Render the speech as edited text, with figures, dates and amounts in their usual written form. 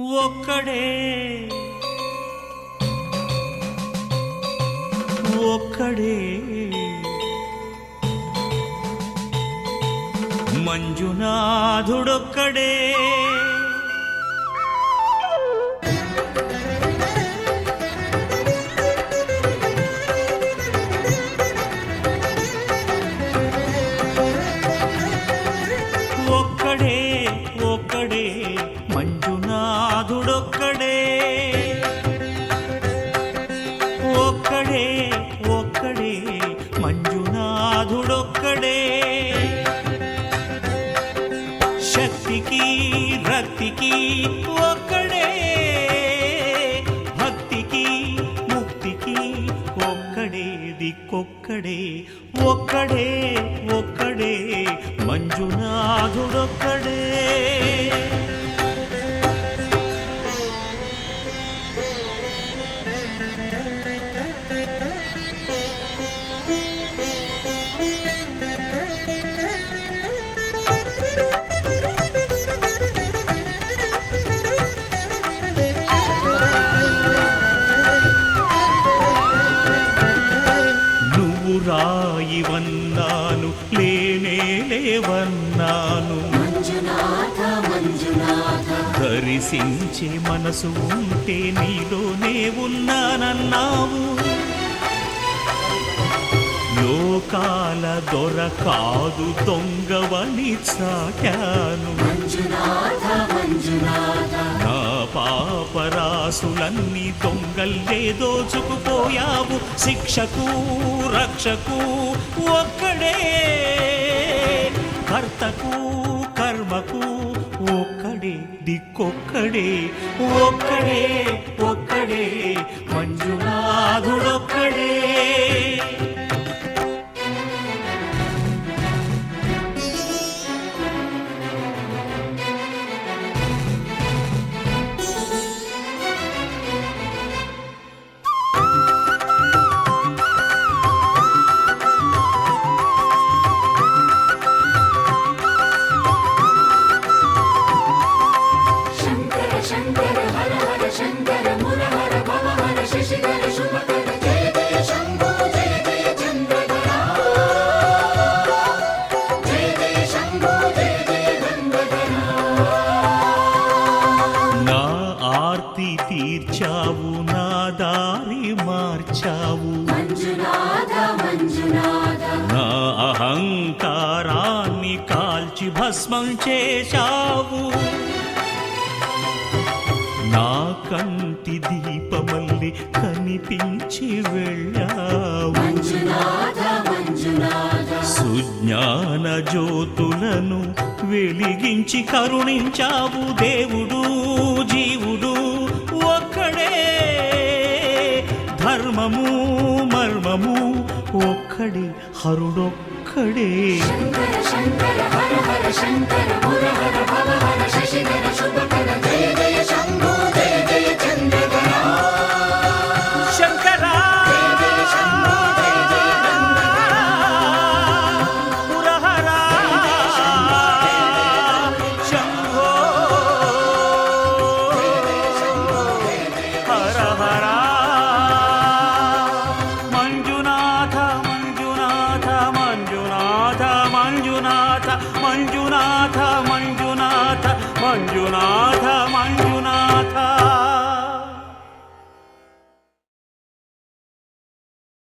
ఒక్కడే ఒక్కడే మంజునాథుడొక్కడే ఒక్కడే ఒక్కడే మంజునాథుడొక్కడే ఒక్కడే ఒక్కడే మంజునాథుడొక్కడే శక్తికి రక్తికి ఒక్కడే భక్తికి ముక్తికి ఒక్కడే దిక్కొక్కడే ఒక్కడే ఒక్కడే మంజునాథుడొక్కడే రాయివన్నాను లేనే లేవన్నాను దర్శించే మనసు ఉంటే నీలోనే ఉన్నానన్నావు లోకాల దొర కాదు దొంగవని చాటాను నా పాపరాసులన్నీ దొంగల్లే దోచుకుపోయావు శిక్షకు రక్షకు ఒక్కడే కర్తకు కర్మకు ఒక్కడే దిక్కొక్కడే ఒక్కడే ఒక్కడే మంజునాథుడొక్కడే తీర్చావు నా దారి మార్చావు నా అహంకారాన్ని కాల్చి భస్మం చేశావు నా కంటి దీపమల్లి కనిపించి వెళ్ళావు సుజ్ఞాన జ్యోతులను వెలిగించి కరుణించావు దేవుడు జీవుడు ఒక్కడే ధర్మము మర్మము ఒక్కడే హరుడొక్కడే శంకర శంకర హర హర శంకర ముర హర భవ హర శశిధర శుభకర